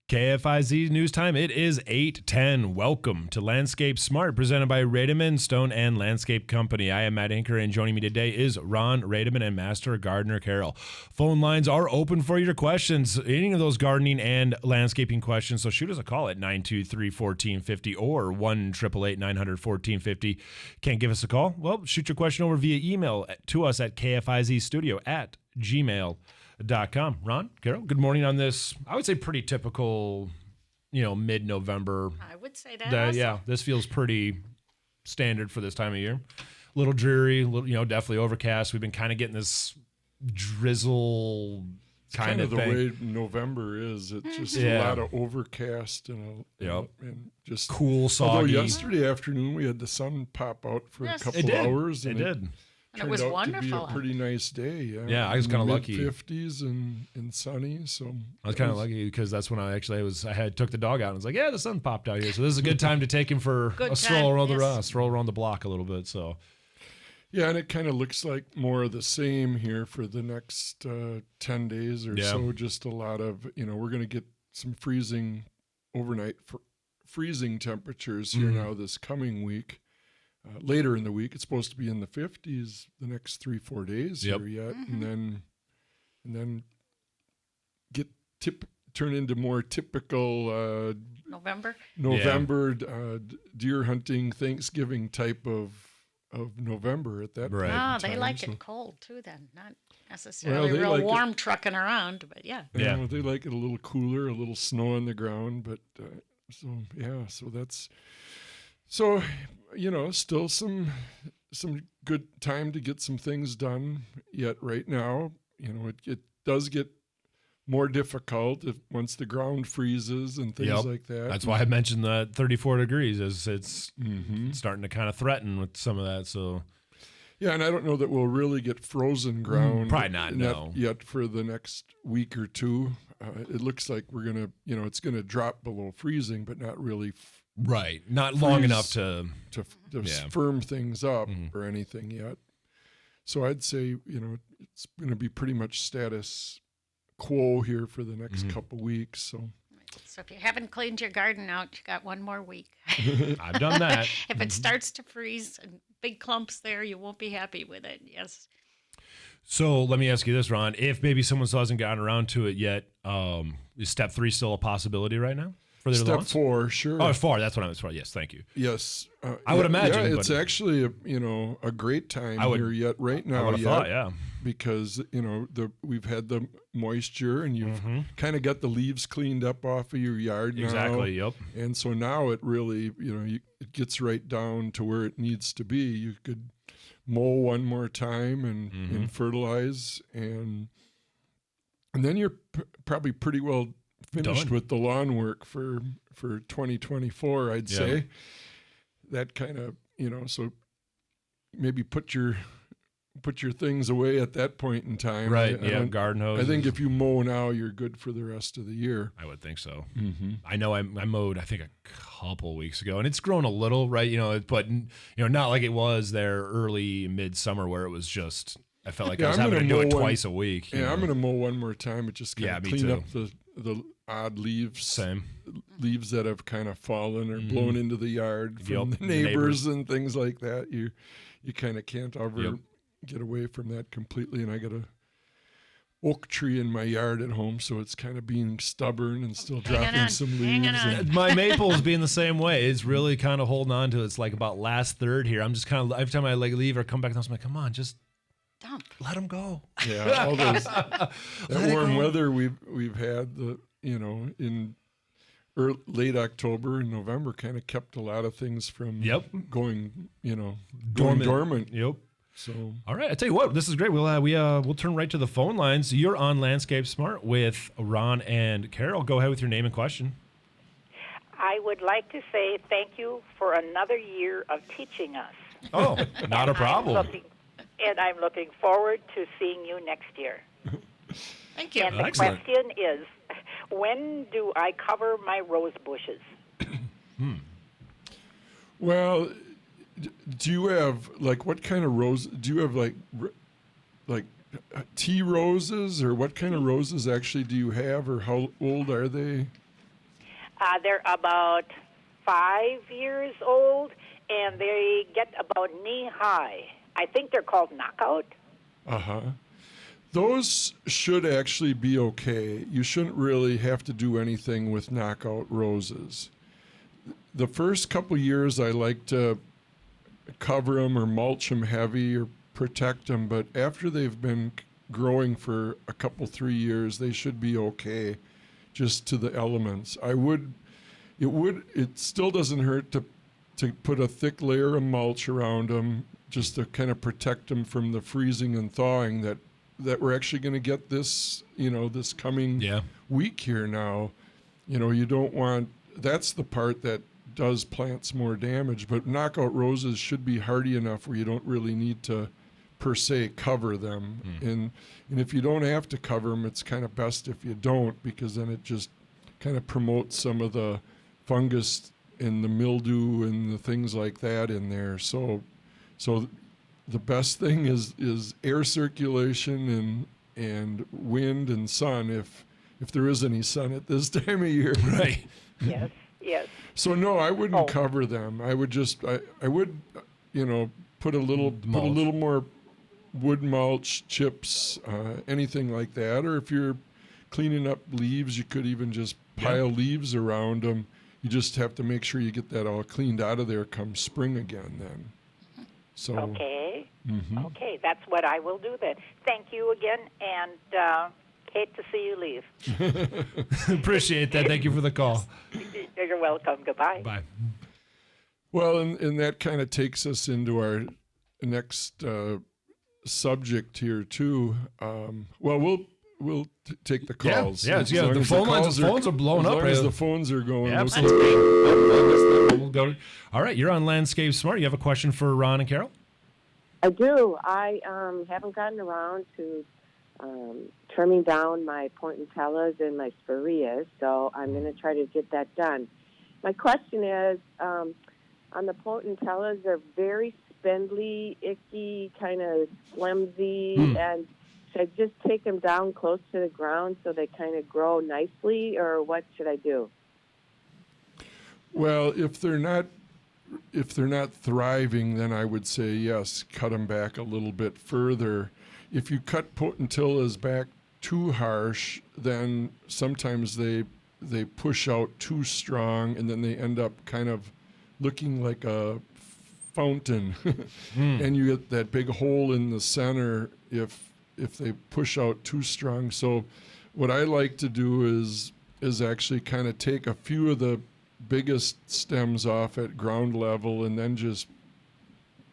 KFIZ News Time. It is 8:10. Welcome to Landscape Smart, presented by Rademann Stone and Landscape Company. I am Matt Anker, and joining me today is Ron Rademann and Master Gardener Carol. Phone lines are open for your questions, any of those gardening and landscaping questions. So shoot us a call at 923-1450 or 1-888-900-1450. Can't give us a call? Well, shoot your question over via email to us at kfizstudio@gmail.com. Ron, Carol, good morning on this, I would say pretty typical, mid-November. I would say that. Yeah, this feels pretty standard for this time of year. A little dreary, definitely overcast. We've been kind of getting this drizzle kind of the thing. way November is. It's just a lot of overcast and just cool, soggy. Although yesterday afternoon we had the sun pop out for a couple hours. It did. And it was wonderful. To be a pretty nice day. Yeah, I was kind of lucky. Mid-50s and sunny. So I was kind of lucky because that's when I took the dog out and was like, yeah, the sun popped out here, so this is a good time to take him for a stroll around the block a little bit. So yeah, and it kind of looks like more of the same here for the next 10 days or so. Just a lot of we're going to get some overnight freezing temperatures here now this coming week. Later in the week, it's supposed to be in the 50s the next 3-4 days here yet, and then turn into more typical November deer hunting, Thanksgiving type of November at that point. Oh, they like it cold too. Then not necessarily warm trucking around, but yeah. They like it a little cooler, a little snow on the ground, but So, still some good time to get some things done. Yet right now, it does get more difficult once the ground freezes and things like that. That's why I mentioned that 34 degrees is it's starting to kind of threaten with some of that. So yeah, and I don't know that we'll really get frozen ground. Probably not. No, yet for the next week or two. It looks like we're gonna, it's gonna drop below freezing, but not really. Right, not long enough to firm things up or anything yet. So I'd say it's going to be pretty much status quo here for the next couple weeks. So if you haven't cleaned your garden out, you got one more week. I've done that. If it starts to freeze and big clumps there, you won't be happy with it. Yes. So let me ask you this, Ron: if maybe someone still hasn't gotten around to it yet, is step 3 still a possibility right now? Step 4, sure. Oh, 4. That's what I was for. Yes, thank you. Yes, I would imagine. Yeah, it's actually a great time here yet right now. I would have thought, yeah, because we've had the moisture and you've kind of got the leaves cleaned up off of your yard now. Exactly. Yep. And so now it really it gets right down to where it needs to be. You could mow one more time and fertilize and then you're probably pretty well finished with the lawn work for 2024, I'd say. That kind of, so maybe put your things away at that point in time. Right, garden hose. I think if you mow now, you're good for the rest of the year. I would think so. I know I mowed, I think, a couple weeks ago, and it's grown a little, right? But, not like it was there early midsummer where it was just, I felt like I was having to do it twice a week. Yeah, I'm going to mow one more time. It just kind of clean up the odd leaves, leaves that have kind of fallen or blown into the yard from the neighbors and things like that. You kind of can't ever get away from that completely. And I got a oak tree in my yard at home, so it's kind of being stubborn and still dropping some leaves. My maple's being the same way. It's really kind of holding on to it. It's like about last third here. I'm just kind of, every time I leave or come back, I'm like, come on, just dump. Let them go. Yeah, all those that warm weather we've had in late October and November kind of kept a lot of things from going dormant. Yep. So all right, I tell you what, this is great. We'll turn right to the phone lines. You're on Landscape Smart with Ron and Carol. Go ahead with your name and question. I would like to say thank you for another year of teaching us. Oh, not a problem. I'm looking forward to seeing you next year. Thank you. And the question is, when do I cover my rose bushes? Well, do you have, what kind of rose? Do you have, tea roses, or what kind of roses actually do you have, or how old are they? They're about 5 years old, and they get about knee high. I think they're called knockout. Uh-huh. Those should actually be okay. You shouldn't really have to do anything with knockout roses. The first couple years I like to cover them or mulch them heavy or protect them, but after they've been growing for a couple, 3 years, they should be okay just to the elements. It still doesn't hurt to put a thick layer of mulch around them just to kind of protect them from the freezing and thawing that we're actually going to get this, this coming week here now. You don't want, that's the part that does plants more damage, but knockout roses should be hardy enough where you don't really need to per se cover them. And if you don't have to cover them, it's kind of best if you don't, because then it just kind of promotes some of the fungus and the mildew and the things like that in there. So the best thing is air circulation and wind and sun, if there is any sun at this time of year. Right. Yes. So no, I wouldn't cover them. I would just I would put a little more wood mulch, chips, anything like that. Or if you're cleaning up leaves, you could even just pile leaves around them. You just have to make sure you get that all cleaned out of there come spring again then. So okay. Okay, that's what I will do then. Thank you again, and hate to see you leave. Appreciate that. Thank you for the call. You're welcome. Goodbye. Bye. Well, and that kind of takes us into our next subject here too. We'll take the calls. Yeah. The phones are blowing up. As long as the phones are going. Yep. We'll go. All right, you're on Landscape Smart. You have a question for Ron and Carol? I do. I haven't gotten around to trimming down my pointillas and my spireas, so I'm going to try to get that done. My question is, on the pointillas, they're very spindly, icky, kind of flimsy, and should I just take them down close to the ground so they kind of grow nicely, or what should I do? Well, if they're not thriving, then I would say yes, cut them back a little bit further. If you cut pointillas back too harsh, then sometimes they push out too strong, and then they end up kind of looking like a fountain, and you get that big hole in the center if they push out too strong. So what I like to do is actually kind of take a few of the biggest stems off at ground level, and then just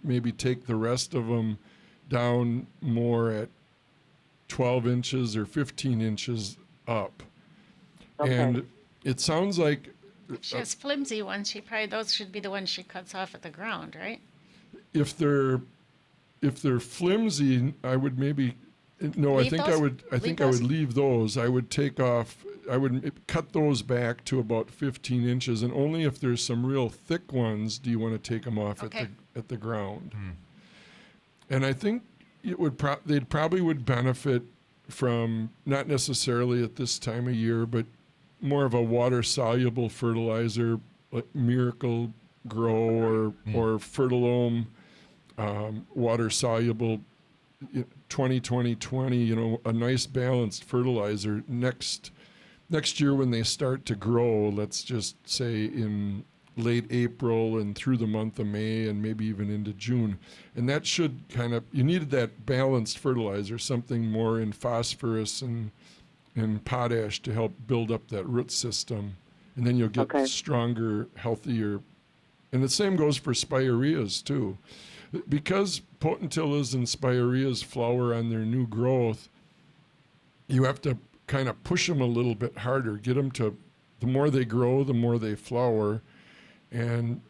maybe take the rest of them down more at 12 inches or 15 inches up. Okay. And it sounds like She has flimsy ones. Those should be the ones she cuts off at the ground, right? if they're flimsy, I would maybe no. Leave I think those? I think I would leave those. I would take off. I would cut those back to about 15 inches, and only if there's some real thick ones do you want to take them off at the ground. And I think it would they'd probably would benefit from, not necessarily at this time of year, but more of a water soluble fertilizer like Miracle Grow or Fertilome, water soluble 20-20-20, a nice balanced fertilizer next year when they start to grow, let's just say in late April and through the month of May and maybe even into June. And that should you needed that balanced fertilizer, something more in phosphorus and potash to help build up that root system. And then you'll get stronger, healthier. And the same goes for spireas too. Because pointillas and spireas flower on their new growth, you have to kind of push them a little bit harder, get them to, the more they grow, the more they flower. And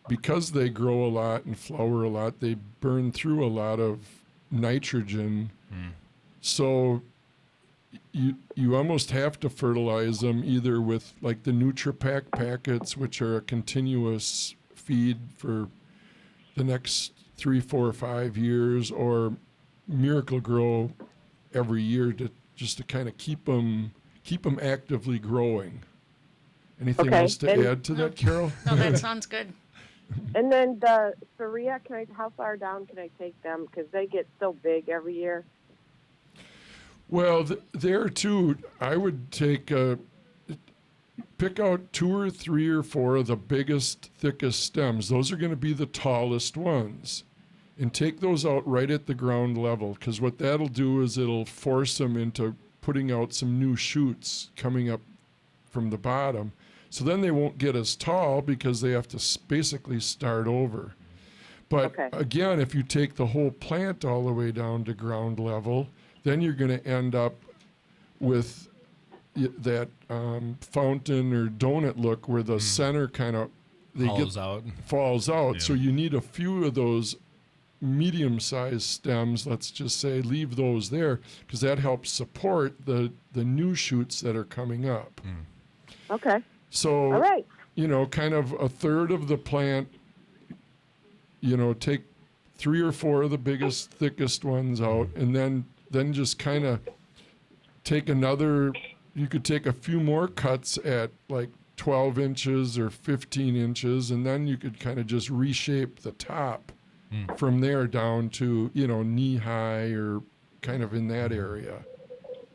because they grow a lot and flower a lot, they burn through a lot of nitrogen. So you almost have to fertilize them either with like the NutriPack packets, which are a continuous feed for the next 3, 4, 5 years, or Miracle Grow every year just to kind of keep them actively growing. Anything else to add to that, Carol? No, that sounds good. And then the Spirea, how far down can I take them? Because they get so big every year. Well, there too, I would pick out 2 or 3 or 4 of the biggest, thickest stems. Those are going to be the tallest ones. And take those out right at the ground level, because what that'll do is it'll force them into putting out some new shoots coming up from the bottom. So then they won't get as tall because they have to basically start over. But again, if you take the whole plant all the way down to ground level, then you're going to end up with that fountain or donut look where the center kind of falls out. Yeah. So you need a few of those medium-sized stems, let's just say, leave those there, because that helps support the new shoots that are coming up. Okay. So, all right. Kind of a third of the plant, take 3 or 4 of the biggest, thickest ones out, and then just kind of take you could take a few more cuts at like 12 inches or 15 inches, and then you could kind of just reshape the top from there down to, knee high or kind of in that area.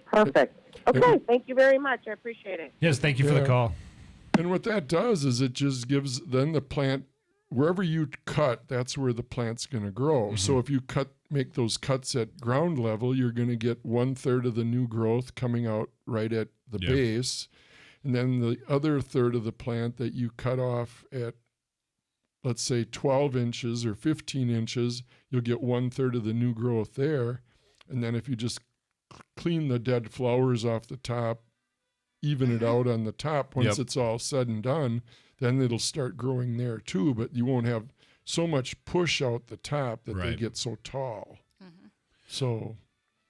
Perfect. Okay, thank you very much. I appreciate it. Yes, thank you for the call. And what that does is it just gives then the plant, wherever you cut, that's where the plant's going to grow. Mm-hmm. So if you make those cuts at ground level, you're going to get 1/3 of the new growth coming out right at the base. And then the other third of the plant that you cut off at, let's say 12 inches or 15 inches, you'll get 1/3 of the new growth there. And then if you just clean the dead flowers off the top, even it out on the top, once it's all said and done, then it'll start growing there too, but you won't have so much push out the top that they get so tall. So,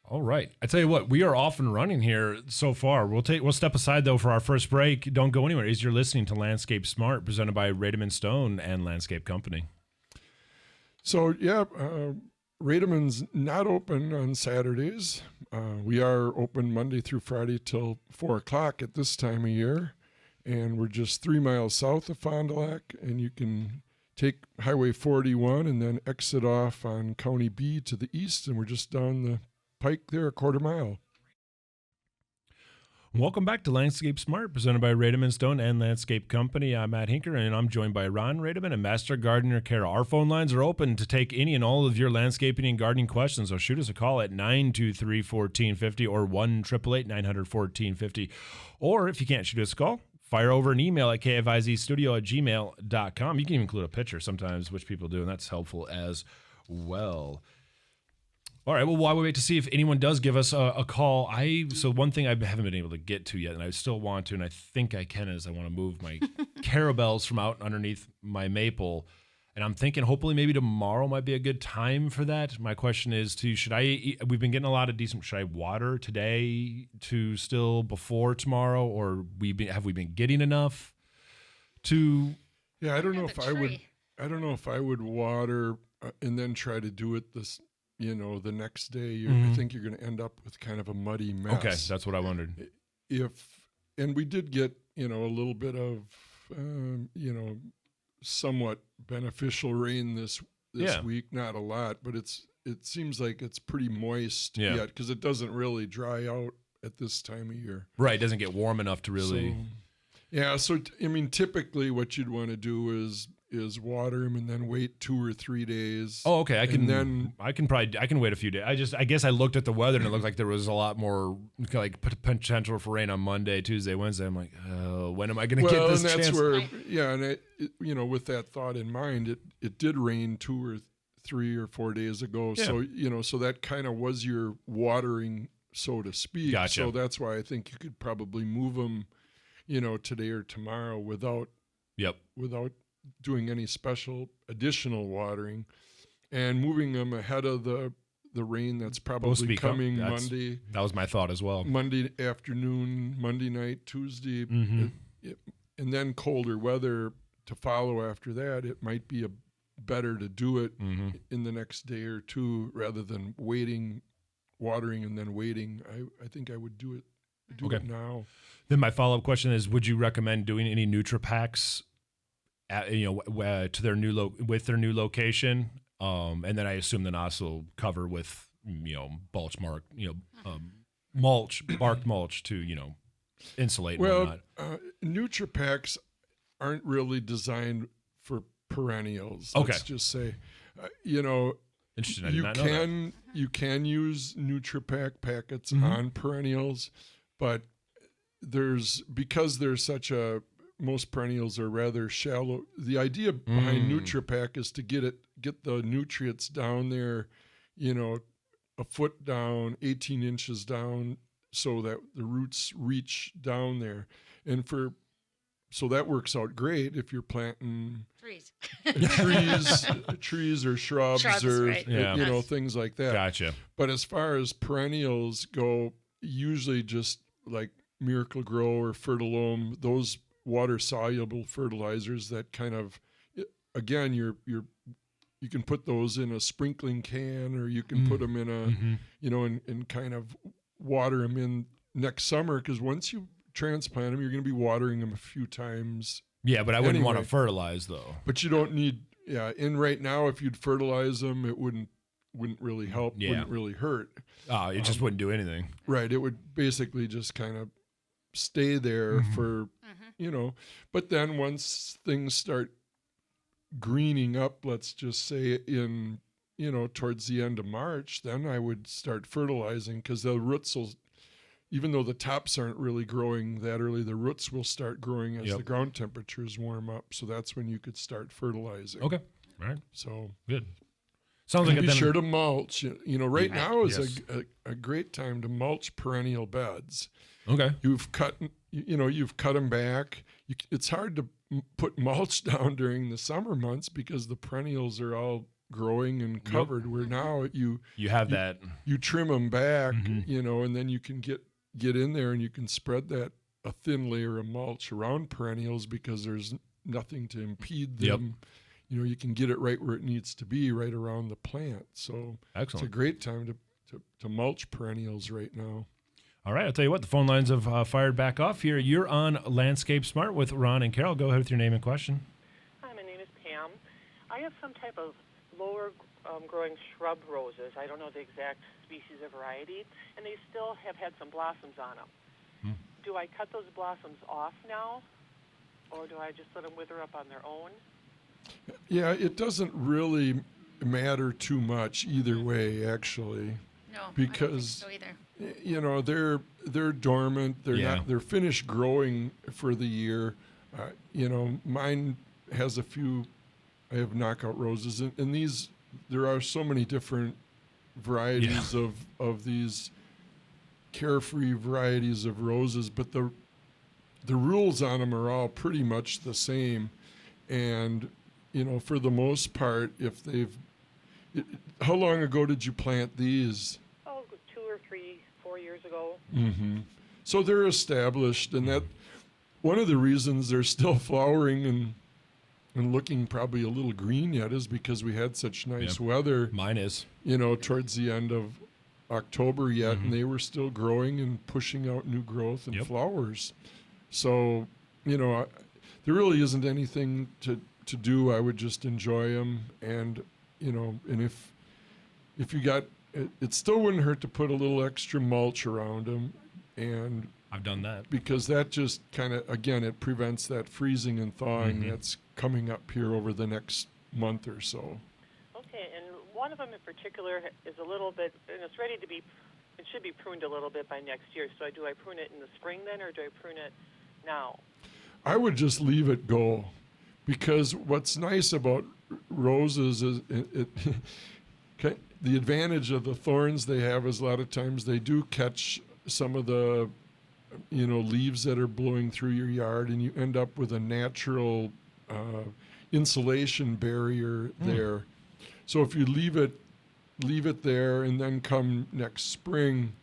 all right. I tell you what, we are off and running here so far. We'll step aside though for our first break. Don't go anywhere. As you're listening to Landscape Smart, presented by Rademann Stone and Landscape Company. So Rademann's not open on Saturdays. We are open Monday through Friday till 4 o'clock at this time of year. And we're just 3 miles south of Fond du Lac, and you can take Highway 41 and then exit off on County B to the east, and we're just down the pike there, a quarter mile. Welcome back to Landscape Smart, presented by Rademann Stone and Landscape Company. I'm Matt Hinker, and I'm joined by Ron Rademann and Master Gardener Carol. Our phone lines are open to take any and all of your landscaping and gardening questions, so shoot us a call at 923-1450 or 1-888-900-1450. Or if you can't shoot us a call, fire over an email at kfizstudio@gmail.com. You can even include a picture sometimes, which people do, and that's helpful as well. All right, well, while we wait to see if anyone does give us a call, so one thing I haven't been able to get to yet, and I still want to, and I think I can, is I want to move my carabels from out underneath my maple. And I'm thinking hopefully maybe tomorrow might be a good time for that. My question is we've been getting a lot of should I water today to still before tomorrow, or have we been getting enough to? Yeah, I don't know if I would water and then try to do it the next day. I think you're going to end up with kind of a muddy mess. Okay, that's what I wondered. And we did get, a little bit of, somewhat beneficial rain this week. Not a lot, but it seems like it's pretty moist yet, because it doesn't really dry out at this time of year. Right, it doesn't get warm enough to really. So typically what you'd want to do is water them and then wait 2 or 3 days. Oh, okay. I can wait a few days. I guess I looked at the weather and it looked like there was a lot more like potential for rain on Monday, Tuesday, Wednesday. I'm like, oh, when am I going to get this chance? With that thought in mind, it did rain 2 or 3 or 4 days ago. Yeah. So, so that kind of was your watering, so to speak. Gotcha. So that's why I think you could probably move them, today or tomorrow without doing any special additional watering, and moving them ahead of the rain that's probably coming Monday. That was my thought as well. Monday afternoon, Monday night, Tuesday, and then colder weather to follow after that. It might be better to do it in the next day or two rather than watering and then waiting. I think I would do it do it now. Then my follow-up question is: would you recommend doing any NutriPacks, to their with their new location? And then I assume then also cover with mulch, bark mulch to insulate. Well, NutriPacks aren't really designed for perennials. Okay. Let's just say, interesting. I did not know that. You can use NutriPack packets on perennials, but because most perennials are rather shallow. The idea behind NutriPack is to get the nutrients down there, a foot down, 18 inches down, so that the roots reach down there. And so that works out great if you're planting trees or shrubs or right. Things like that. Gotcha. But as far as perennials go, usually just like Miracle Grow or Fertilome, those water soluble fertilizers that kind of, again, you can put those in a sprinkling can, or you can put them in and kind of water them in next summer, because once you transplant them, you're going to be watering them a few times. Yeah, but I wouldn't want to fertilize though. But you don't need. Yeah, and right now, if you'd fertilize them, it wouldn't really help. Yeah. Wouldn't really hurt. It just wouldn't do anything. Right. It would basically just kind of stay there for, but then once things start greening up, let's just say in, towards the end of March, then I would start fertilizing, because the roots will, even though the tops aren't really growing that early, the roots will start growing as the ground temperatures warm up. So that's when you could start fertilizing. Okay. All right. So good. Sounds like be sure to mulch. Right now is a great time to mulch perennial beds. Okay. You've cut them back. It's hard to put mulch down during the summer months because the perennials are all growing and covered. Where now you have that. You trim them back, and then you can get in there and you can spread a thin layer of mulch around perennials, because there's nothing to impede them. You can get it right where it needs to be, right around the plant. So excellent. It's a great time to mulch perennials right now. All right, I'll tell you what, the phone lines have fired back off here. You're on Landscape Smart with Ron and Carol. Go ahead with your name and question. Hi, my name is Pam. I have some type of lower growing shrub roses. I don't know the exact species or variety, and they still have had some blossoms on them. Do I cut those blossoms off now, or do I just let them wither up on their own? Yeah, it doesn't really matter too much either way, actually. No, because I don't think so either. They're dormant. They're finished growing for the year. Mine has a few. I have knockout roses, and these, there are so many different varieties of these carefree varieties of roses, but the rules on them are all pretty much the same. And for the most part, how long ago did you plant these? 2 or 3, 4 years ago. Mm-hmm. So they're established, and that one of the reasons they're still flowering and looking probably a little green yet is because we had such nice weather. Mine is. Towards the end of October yet, and they were still growing and pushing out new growth and flowers. So, there really isn't anything to do. I would just enjoy them, and and if you got, it still wouldn't hurt to put a little extra mulch around them, and I've done that, because that just kind of, again, it prevents that freezing and thawing that's coming up here over the next month or so. Okay, and one of them in particular is a little bit, and it's ready to be, it should be pruned a little bit by next year. So do I prune it in the spring then, or do I prune it now? I would just leave it go, because what's nice about roses is the advantage of the thorns they have is a lot of times they do catch some of the leaves that are blowing through your yard, and you end up with a natural insulation barrier there. So if you leave it there, and then come next spring,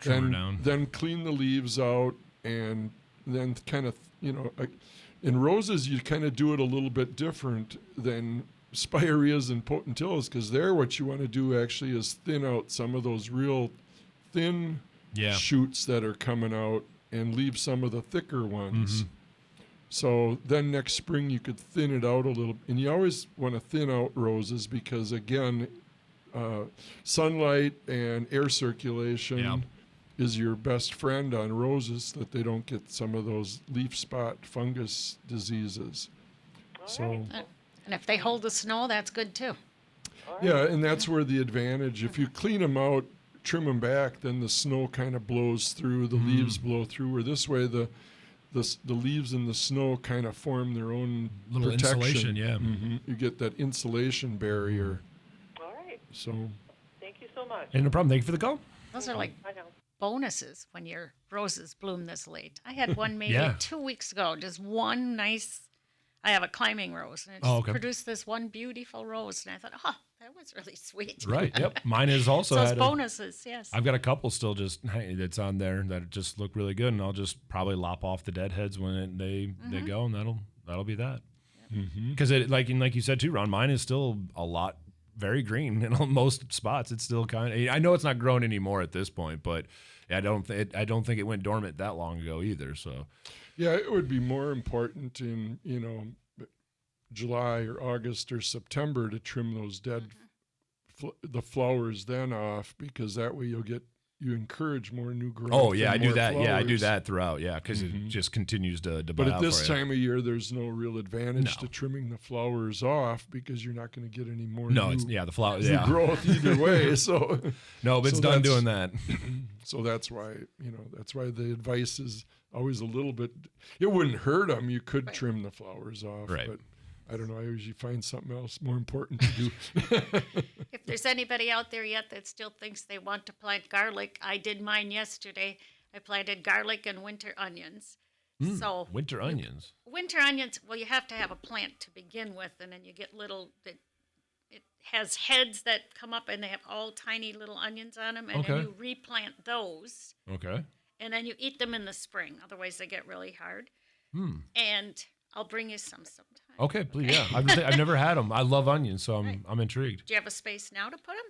then clean the leaves out, and then kind of, in roses you kind of do it a little bit different than spireas and potentillas, because there what you want to do actually is thin out some of those real thin shoots that are coming out and leave some of the thicker ones. Mm-hmm. So then next spring you could thin it out a little. And you always want to thin out roses because, again, sunlight and air circulation is your best friend on roses, that they don't get some of those leaf spot fungus diseases. And if they hold the snow, that's good too. Yeah, and that's where the advantage, if you clean them out, trim them back, then the snow kind of blows through, the leaves blow through, or this way the leaves and the snow kind of form their own little protection. insulation, You get that insulation barrier. All right. So Thank you so much. And no problem. Thank you for the call. Those are like I know. bonuses when your roses bloom this late. I had one maybe Yeah. 2 weeks ago, just one nice. I have a climbing rose, and it Oh, okay. produced this one beautiful rose, and I thought, that was really sweet. Right. Yep. Mine is also So it's had bonuses, yes. I've got a couple still just that's on there that just look really good, and I'll just probably lop off the dead heads when they go, and that'll be that. Because it like you said too, Ron, mine is still a lot very green in most spots. It's still kind of. I know it's not grown anymore at this point, but I don't think it went dormant that long ago either. So yeah, it would be more important in July or August or September to trim those dead the flowers then off, because that way you encourage more new growth. oh yeah, and I do more that. Yeah, I do flowers. that throughout. Yeah, because it just continues to bud But at out this for you. time of year, there's no real advantage No. to trimming the flowers off, because you're not going to get any more No, new, it's the flower. new Yeah, growth either way. So no, but it's So done that's- doing that. so that's why the advice is always a little bit. It wouldn't hurt them. You could trim the flowers off, Right. but I don't know. I usually find something else more important to do. If there's anybody out there yet that still thinks they want to plant garlic, I did mine yesterday. I planted garlic and winter onions. So Winter onions. winter onions, well, you have to have a plant to begin with, and then you get it has heads that come up, and they have all tiny little onions on them, and then Okay. you replant those, Okay. and then you eat them in the spring. Otherwise, they get really hard. And I'll bring you some sometime. Okay, please. Yeah, I've never had them. I love onions, so I'm intrigued. Do you have a space now to put them?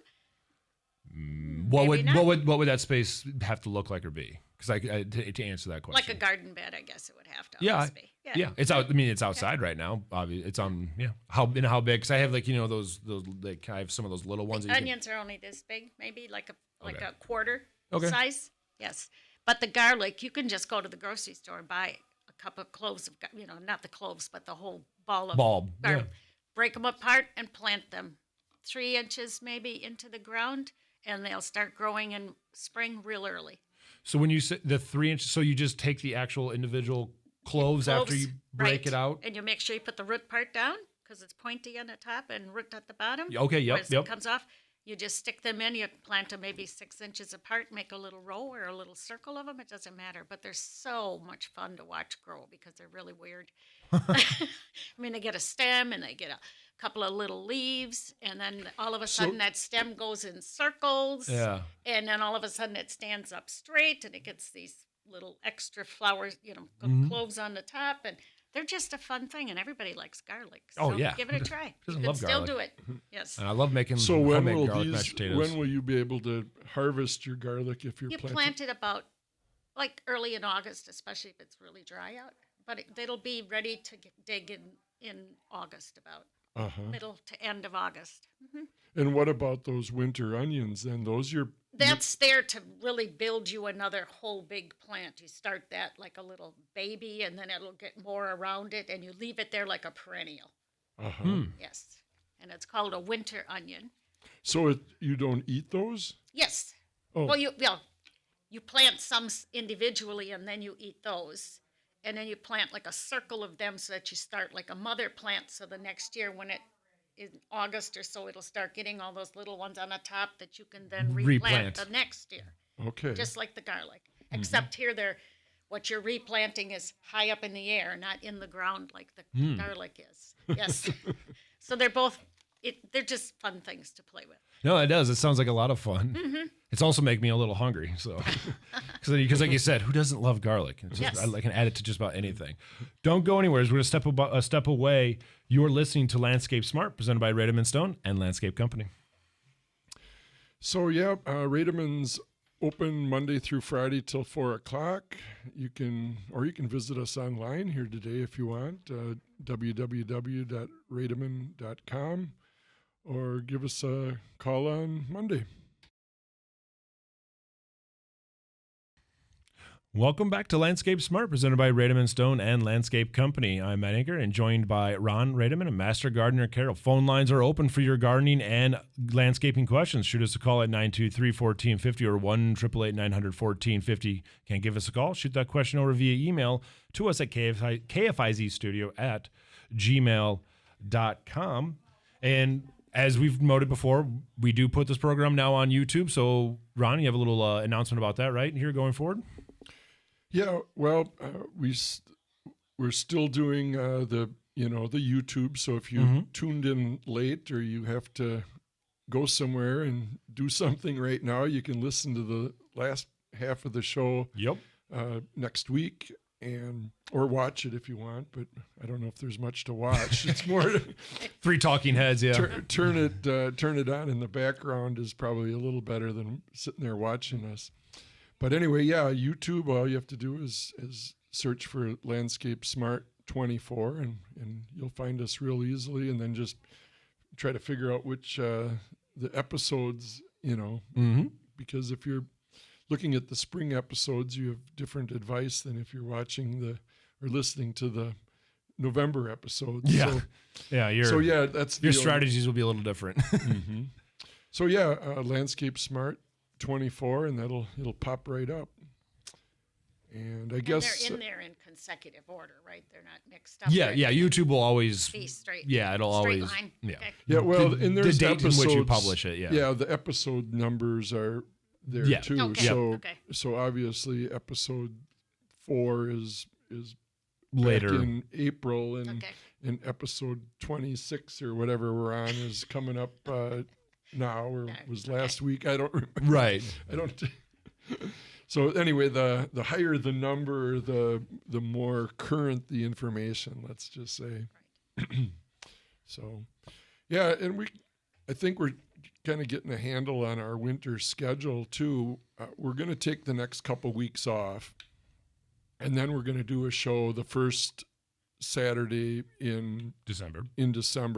What Maybe not. would that space have to look like or be? Because to answer that question, Like a garden bed, I guess it would have to yeah, always be. yeah, it's out. I mean, it's outside right now. Obviously, it's on. Yeah, how big? Because I have those like I have some of those little ones. That you can- Onions are only this big, maybe like Okay. a quarter Okay. size. Yes, but the garlic, you can just go to the grocery store and buy a cup of cloves of, not the cloves, but the whole ball of Bulb, garlic. yeah. Break them apart and plant them 3 inches maybe into the ground, and they'll start growing in spring real early. So when you say the 3 inches, so you just take the actual individual cloves after you break right, it out. and you make sure you put the root part down because it's pointy on the top and root at the bottom. Okay, yep, As yep. it comes off, you just stick them in. You plant them maybe 6 inches apart, make a little row or a little circle of them. It doesn't matter, but they're so much fun to watch grow because they're really weird. I mean, they get a stem and they get a couple of little leaves, and then all of a sudden that stem goes in circles. Yeah. And then all of a sudden it stands up straight and it gets these little extra flowers, cloves on the top, and they're just a fun thing, and everybody likes garlic. So Oh, yeah. give it a try. Who doesn't You can love still garlic? do it. Yes. And I love making So when homemade will garlic mashed potatoes. when will you be able to harvest your garlic if you're You planting? plant it about like early in August, especially if it's really dry out. But it'll be ready to dig in August, about middle to end of August. And what about those winter onions? Then those That's there to really build you another whole big plant. You start that like a little baby, and then it'll get more around it, and you leave it there like a perennial. Yes. And it's called a winter onion. So you don't eat those? Yes. Oh. Well, you plant some individually, and then you eat those. And then you plant like a circle of them so that you start like a mother plant. So the next year, when it in August or so, it'll start getting all those little ones on the top that you can then replant the next year. Okay. Just like the garlic. Except here, what you're replanting is high up in the air, not in the ground like the garlic is. Yes. So they're just fun things to play with. No, it does. It sounds like a lot of fun. It's also making me a little hungry. So, because like you said, who doesn't love garlic? It's just, Yes. I can add it to just about anything. Don't go anywhere. We're going to a step away. You're listening to Landscape Smart, presented by Rademann Stone and Landscape Company. So Rademann's open Monday through Friday till 4:00. You can visit us online here today if you want, www.rademann.com, or give us a call on Monday. Welcome back to Landscape Smart, presented by Rademann, Stone and Landscape Company. I'm Matt Anker and joined by Ron Rademann and Master Gardener Carol. Phone lines are open for your gardening and landscaping questions. Shoot us a call at 923-1450 or 1-888-900-1450. Can't give us a call? Shoot that question over via email to us at kfizstudio@gmail.com. And as we've noted before, we do put this program now on YouTube. So, Ron, you have a little announcement about that, right, here going forward? Yeah, well, we're still doing the YouTube. So if you tuned in late or you have to go somewhere and do something right now, you can listen to the last half of the show. Yep. Next week, or watch it if you want. But I don't know if there's much to watch. It's more Three talking heads. Yeah. Turn it on in the background is probably a little better than sitting there watching us. But anyway, yeah, YouTube, all you have to do is search for Landscape Smart 24, and you'll find us real easily, and then just try to figure out which the episodes, because if you're looking at the spring episodes, you have different advice than if you're watching or listening to the November episodes. Yeah. So, that's your strategies will be a little different. Mm-hmm. So, Landscape Smart 24, and it'll pop right up. And I guess they're in there in consecutive order, right? They're not mixed up. Yeah. YouTube will always be straight. Yeah, it'll straight always. line. Yeah. Okay. Yeah, well, and there's the date episodes in which you publish it. Yeah. Yeah, the episode numbers are there too. Okay. So obviously episode 4 is Later back in April, and episode 26 or whatever we're on is coming up now, or was last week. I don't remember. Right. I don't. So anyway, the higher the number, the more current the information. Let's just say. Right. So, yeah, and I think we're kind of getting a handle on our winter schedule too. We're going to take the next couple weeks off, and then we're going to do a show the first Saturday in December.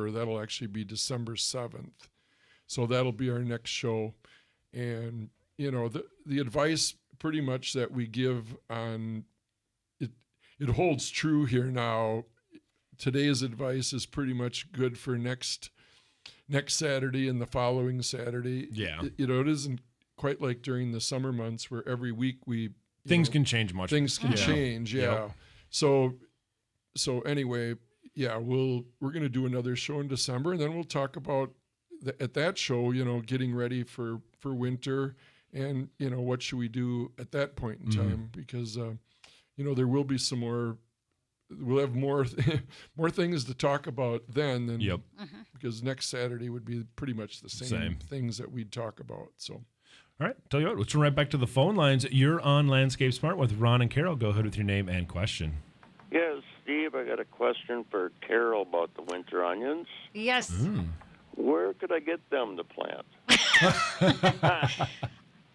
That'll actually be December 7th. So that'll be our next show. And, the advice pretty much that we give on it holds true here now. Today's advice is pretty much good for next Saturday and the following Saturday. Yeah. It isn't quite like during the summer months where every week things can change much. Things can change. Yeah. Yep. So anyway, we're going to do another show in December, and then we'll talk about at that show, getting ready for winter, and what should we do at that point in time, because there will be some more. We'll have more things to talk about then than because next Saturday would be pretty much the same things that we'd talk about. So, all right, tell you what, let's turn right back to the phone lines. You're on Landscape Smart with Ron and Carol. Go ahead with your name and question. Yes, Steve, I got a question for Carol about the winter onions. Yes. Where could I get them to plant?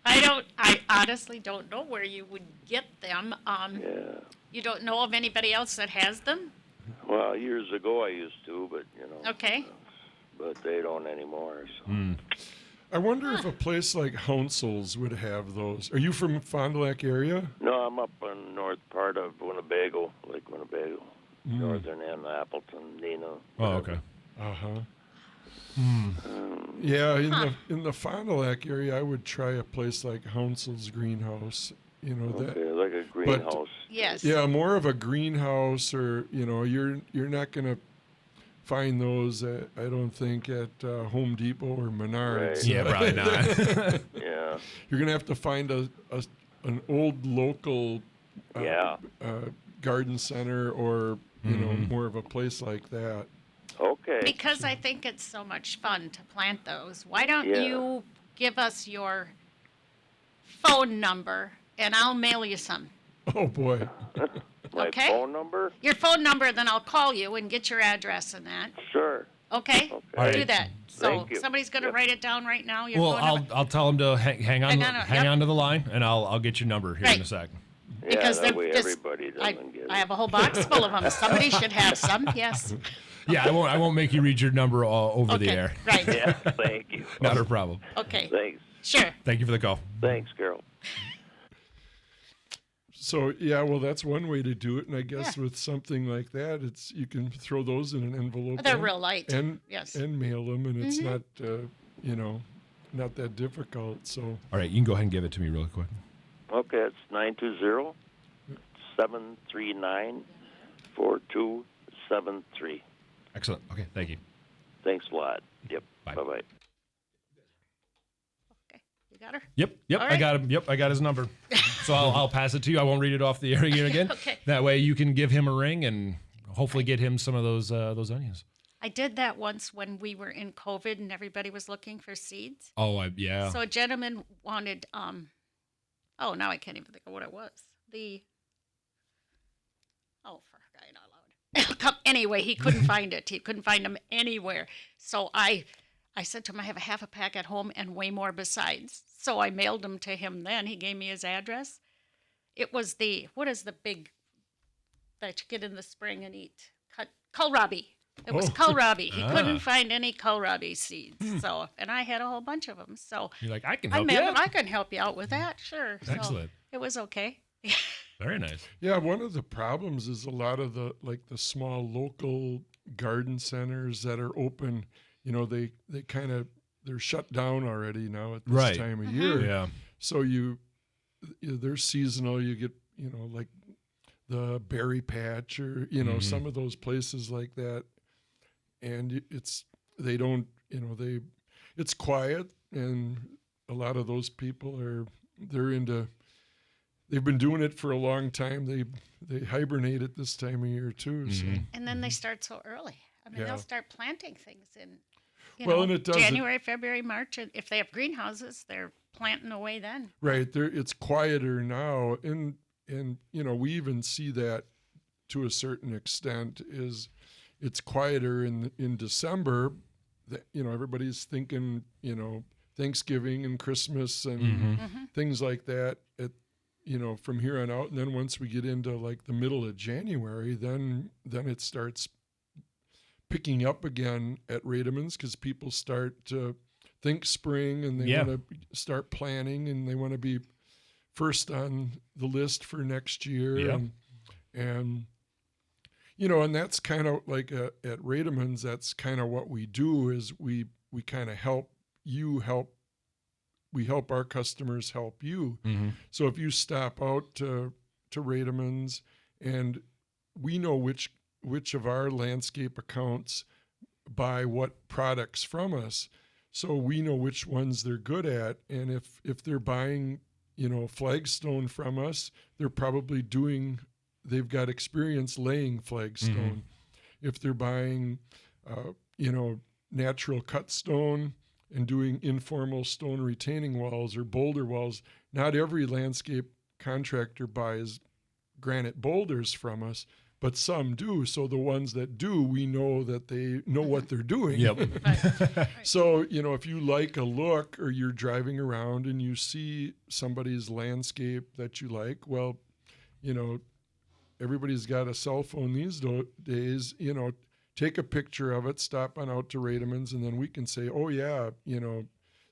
I honestly don't know where you would get them. You don't know of anybody else that has them? Well, years ago I used to, but Okay. But they don't anymore. So. I wonder if a place like Hounsel's would have those. Are you from Fond du Lac area? No, I'm up in the north part of Winnebago, Lake Winnebago, northern end, Appleton, Neenah. Oh, okay. Yeah, in the Fond du Lac area, I would try a place like Hounsel's greenhouse. Like a greenhouse. Yes. Yeah, more of a greenhouse, or you're not gonna find those. I don't think at Home Depot or Menards. Right. Yeah, probably not. Yeah. You're gonna have to find an old local garden center, or more of a place like that. Okay. Because I think it's so much fun to plant those. Why don't you give us your phone number, and I'll mail you some. Oh, boy. My phone number? Your phone number, then I'll call you and get your address and that. Sure. Okay, All right. do that. So Thank you. somebody's going to Yep. write it down right now. Your Well, phone number? I'll tell him to hang on Yep. to the line, and I'll get your number here in a Right. sec. Because that they're way just- everybody I doesn't get I it. have a whole box full of them. Somebody should have some. Yes. Yeah, I won't make you read your number over the Okay. air. Right. Yeah, thank you. Not a problem. Okay. Thanks. Sure. Thank you for the call. Thanks, Carol. So yeah, well, that's one way to do it, and I guess Yeah. with something like that, it's you can throw those in an envelope. They're and- real light. and Yes. and mail them, and it's not not that difficult. So All right, you can go ahead and give it to me real quick. Okay, it's 920-739-4273. Excellent. Okay, thank you. Thanks a lot. Yep. Bye. Bye-bye. Okay. You got her? Yep, All I right. got him. Yep, I got his number. So I'll pass it to you. I won't read it off the air again. Okay. That way you can give him a ring and hopefully get him some of those onions. I did that once when we were in COVID and everybody was looking for seeds. Oh, yeah. So a gentleman wanted, oh, now I can't even think of what it was. For crying out loud. Anyway, he couldn't find it. He couldn't find them anywhere. So I said to him, I have a half a pack at home and way more besides. So I mailed them to him then. He gave me his address. It was what is the big that you get in the spring and eat? Kohlrabi. It was kohlrabi. He couldn't find any kohlrabi seeds. So, and I had a whole bunch of them. So You're like, I can I help you mailed out. them. I can help you out with that. Sure. So Excellent. it was okay. Very nice. yeah, one of the problems is a lot of the small local garden centers that are open. They kind of they're shut down already now at this Right. time of year. Yeah. So they're seasonal. You get like the berry patch or some of those places like that, and it's quiet, and a lot of those people they've been doing it for a long time. They hibernate at this time of year too. So. And then they start so early. I mean, Yeah. they'll start planting things in Well, and it doesn't- January, February, March. And if they have greenhouses, they're planting away then. Right there, it's quieter now, and we even see that to a certain extent. Is it's quieter in December. That everybody's thinking Thanksgiving and Christmas and things like that. From here on out, and then once we get into like the middle of January, then it starts picking up again at Rademann's because people start to think spring and they want to start planning and they want to be first on the list for next year. Yeah. And that's kind of like at Rademann's, that's kind of what we do is we kind of we help our customers help you. So if you stop out to Rademann's, and we know which of our landscape accounts buy what products from us, so we know which ones they're good at. And if they're buying flagstone from us, they're probably they've got experience laying flagstone. If they're buying natural cut stone and doing informal stone retaining walls or boulder walls, not every landscape contractor buys granite boulders from us, but some do. So the ones that do, we know that they know what they're doing. Yep. So, if you like a look or you're driving around and you see somebody's landscape that you like, well, everybody's got a cell phone these days, take a picture of it, stop on out to Rademann's, and then we can say, oh yeah,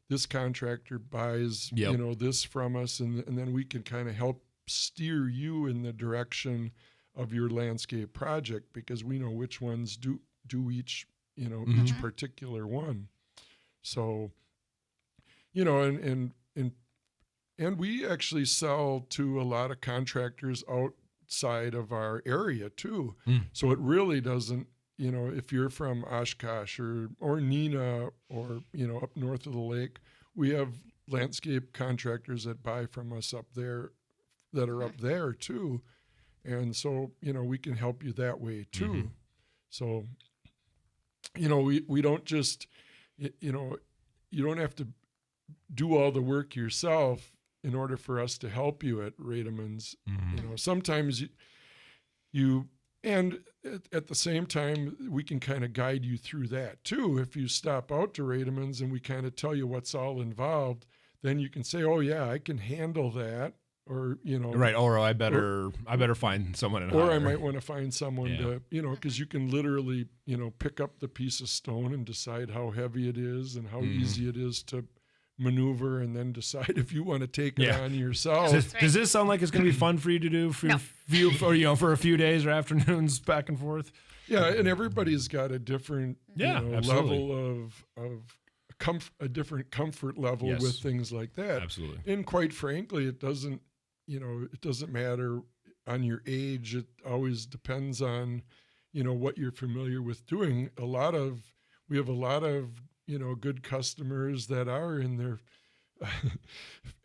this contractor buys, this from us. And then we can kind of help steer you in the direction of your landscape project because we know which ones do each, each particular one. So, and we actually sell to a lot of contractors outside of our area too. So it really doesn't, if you're from Oshkosh or Neenah or, up north of the lake, we have landscape contractors that buy from us up there that are up there too. And so, we can help you that way too. So, we don't just, you don't have to do all the work yourself in order for us to help you at Rademann's. Sometimes you And at the same time, we can kind of guide you through that too. If you stop out to Rademann's and we kind of tell you what's all involved, then you can say, "Oh yeah, I can handle that," or right, or I better find someone and or hire. I might want to find someone Yeah. to, because you can literally, pick up the piece of stone and decide how heavy it is and how easy it is to maneuver, and then decide if you want to take it Yeah. on yourself. Does this sound like it's going to be fun for you to do for for a few days or afternoons back and forth? Yeah, and everybody's got a different absolutely. level of a different comfort level Yes. with things like that. Absolutely. And quite frankly, it doesn't matter on your age. It always depends on, what you're familiar with doing. We have a lot of, good customers that are in their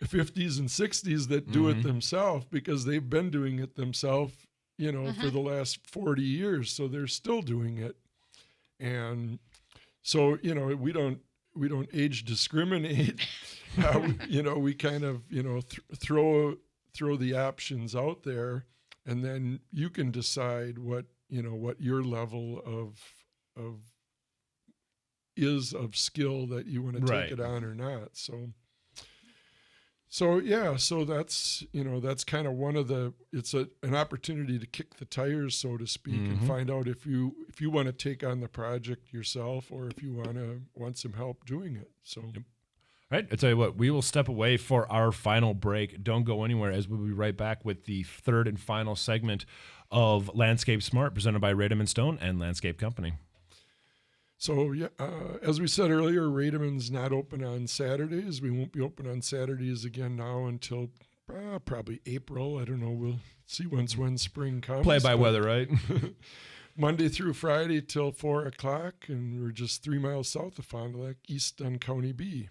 50s and 60s that do it themselves because they've been doing it themselves, for the last 40 years. So they're still doing it. And so, we don't age discriminate. We kind of, throw the options out there, and then you can decide what your level of skill that you want to Right. take it on or not. So that's kind of one of it's an opportunity to kick the tires, so to speak, and find out if you want to take on the project yourself or if you want some help doing it. So. All right, I tell you what, we will step away for our final break. Don't go anywhere, as we'll be right back with the third and final segment of Landscape Smart, presented by Rademann Stone and Landscape Company. So, as we said earlier, Rademann's not open on Saturdays. We won't be open on Saturdays again now until probably April. I don't know. We'll see when spring comes. Play by weather, right? Monday through Friday till 4 o'clock, and we're just 3 miles south of Fond du Lac, east on County B.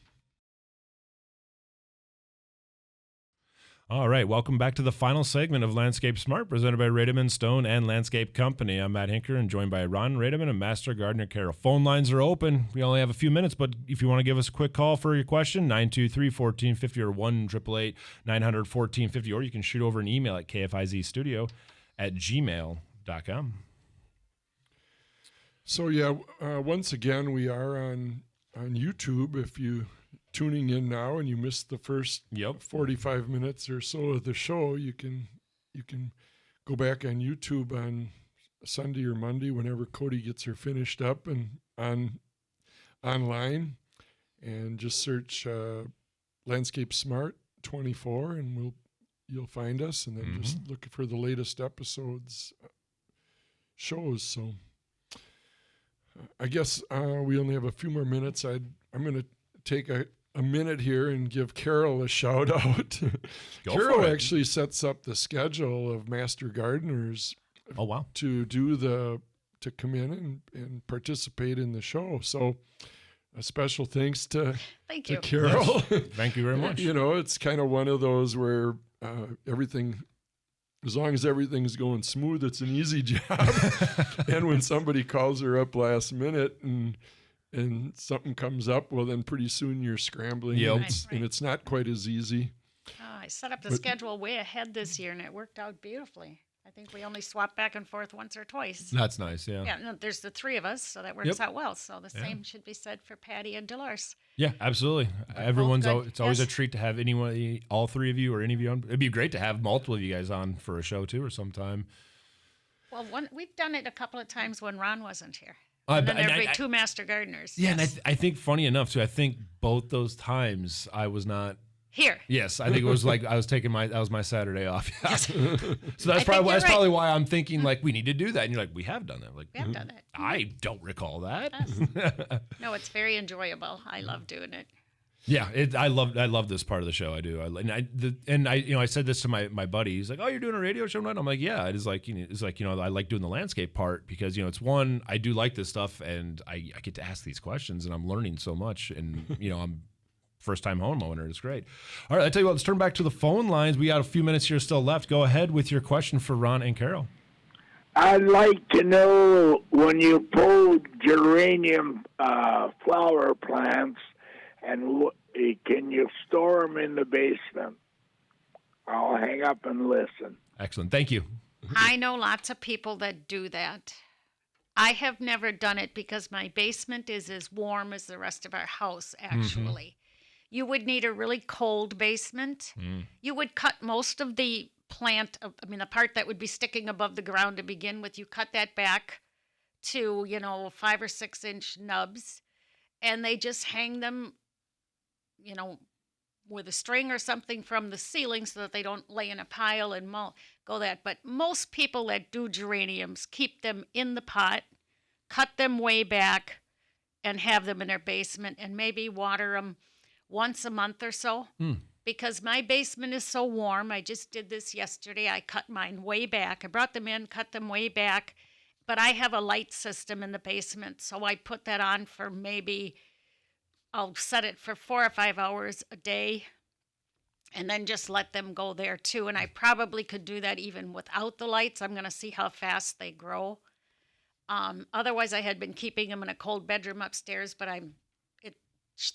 All right, welcome back to the final segment of Landscape Smart, presented by Rademann Stone and Landscape Company. I'm Matt Hinker, and joined by Ron Rademann and Master Gardener Carol. Phone lines are open. We only have a few minutes, but if you want to give us a quick call for your question, 923-1450 or 1-888-900-1450, or you can shoot over an email at kfizstudio@gmail.com. So, once again, we are on YouTube. If you tuning in now and you missed the first 45 minutes or so of the show, you can go back on YouTube on Sunday or Monday whenever Cody gets her finished up and online, and just search Landscape Smart 24 and you'll find us, and then just look for the latest episodes shows. So I guess we only have a few more minutes. I'm going to take a minute here and give Carol a shout out. Carol actually sets up the schedule of Master Gardeners. Oh, wow. To come in and participate in the show. So a special thanks to Carol. Thank you very much. It's kind of one of those where as long as everything's going smooth, it's an easy job. And when somebody calls her up last minute and something comes up, well, then pretty soon you're scrambling, and it's not quite as easy. I set up the schedule way ahead this year, and it worked out beautifully. I think we only swapped back and forth once or twice. That's nice, yeah. Yeah, no, there's the three of us, so that works out well. So the same should be said for Patty and Dolores. Yeah, absolutely. It's always a treat to have all three of you or any of you on. It'd be great to have multiple of you guys on for a show too, or sometime. Well, we've done it a couple of times when Ron wasn't here. And then there'd be two Master Gardeners. Yeah, and I think funny enough too, I think both those times I was not here. Yes, I think it was like I was taking that was my Saturday off. So that's probably why I'm thinking like we need to do that. And you're like, we have done that. Like, we have done it. I don't recall that. No, it's very enjoyable. I love doing it. Yeah, I love this part of the show. I do. I said this to my buddy. He's like, "Oh, you're doing a radio show tonight?" I'm like, "Yeah." It's like I like doing the landscape part because it's one, I do like this stuff, and I get to ask these questions, and I'm learning so much, and I'm first time homeowner. It's great. All right, I tell you what, let's turn back to the phone lines. We got a few minutes here still left. Go ahead with your question for Ron and Carol. I'd like to know, when you pull geranium flower plants, and can you store them in the basement? I'll hang up and listen. Excellent. Thank you. I know lots of people that do that. I have never done it because my basement is as warm as the rest of our house, actually. You would need a really cold basement. You would cut most of the plant, the part that would be sticking above the ground to begin with, you cut that back to, 5 or 6 inch nubs, and they just hang them, with a string or something from the ceiling so that they don't lay in a pile and go that. But most people that do geraniums keep them in the pot, cut them way back, and have them in their basement, and maybe water them once a month or so. Because my basement is so warm. I just did this yesterday. I cut mine way back. I brought them in, cut them way back. But I have a light system in the basement, so I put that on for I'll set it for 4 or 5 hours a day, and then just let them go there too. And I probably could do that even without the lights. I'm going to see how fast they grow. Otherwise, I had been keeping them in a cold bedroom upstairs, but it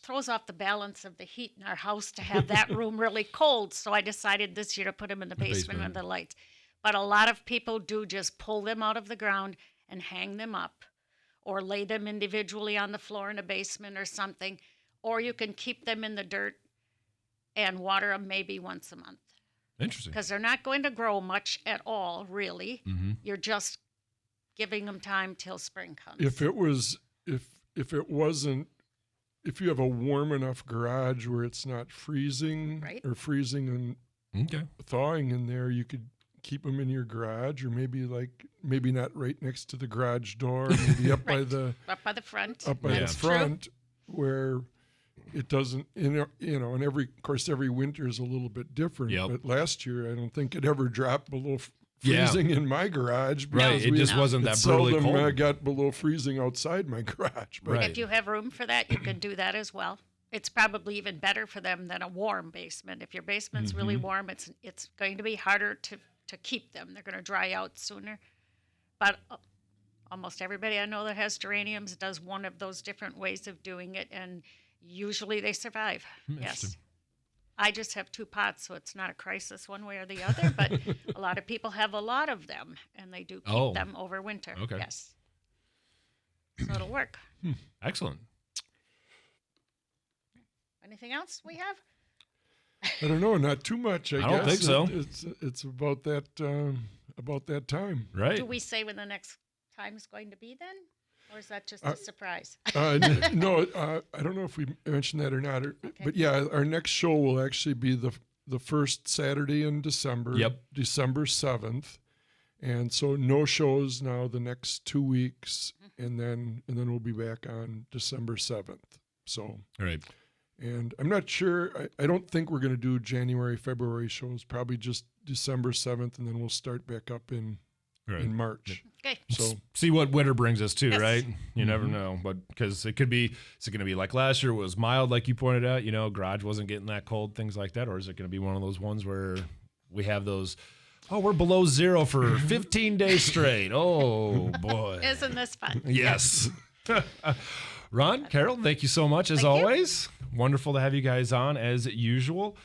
throws off the balance of the heat in our house to have that room really cold. So I decided this year to put them in the basement under the lights. But a lot of people do just pull them out of the ground and hang them up, or lay them individually on the floor in a basement or something. Or you can keep them in the dirt and water them maybe once a month. Interesting. Because they're not going to grow much at all, really. You're just giving them time till spring comes. If you have a warm enough garage where it's not freezing or freezing and thawing in there, you could keep them in your garage, or maybe not right next to the garage door, maybe up by the front. Up by the front, where it doesn't, and every winter is a little bit different. But last year, I don't think it ever dropped below freezing in my garage. Right, it just wasn't that brutally cold. Seldom got below freezing outside my garage. But if you have room for that, you can do that as well. It's probably even better for them than a warm basement. If your basement's really warm, it's going to be harder to keep them. They're going to dry out sooner. But almost everybody I know that has geraniums does one of those different ways of doing it, and usually they survive. Yes. I just have 2 pots, so it's not a crisis one way or the other, but a lot of people have a lot of them, and they do keep them over winter. Okay. Yes. So it'll work. Excellent. Anything else we have? I don't know, not too much. I don't think so. It's about that time, right? Do we say when the next time is going to be then, or is that just a surprise? No, I don't know if we mentioned that or not. But yeah, our next show will actually be the first Saturday in December. December 7th, and so no shows now the next 2 weeks, and then we'll be back on December 7th. So all right. And I'm not sure. I don't think we're going to do January, February shows. Probably just December 7th, and then we'll start back up in March. Okay. So see what winter brings us to, right? You never know, but because it could be, is it going to be like last year? It was mild, like you pointed out. Garage wasn't getting that cold, things like that, or is it going to be one of those ones where we have those? Oh, we're below zero for 15 days straight. Oh boy, isn't this fun? Yes. Ron, Carol, thank you so much as always. Wonderful to have you guys on as usual.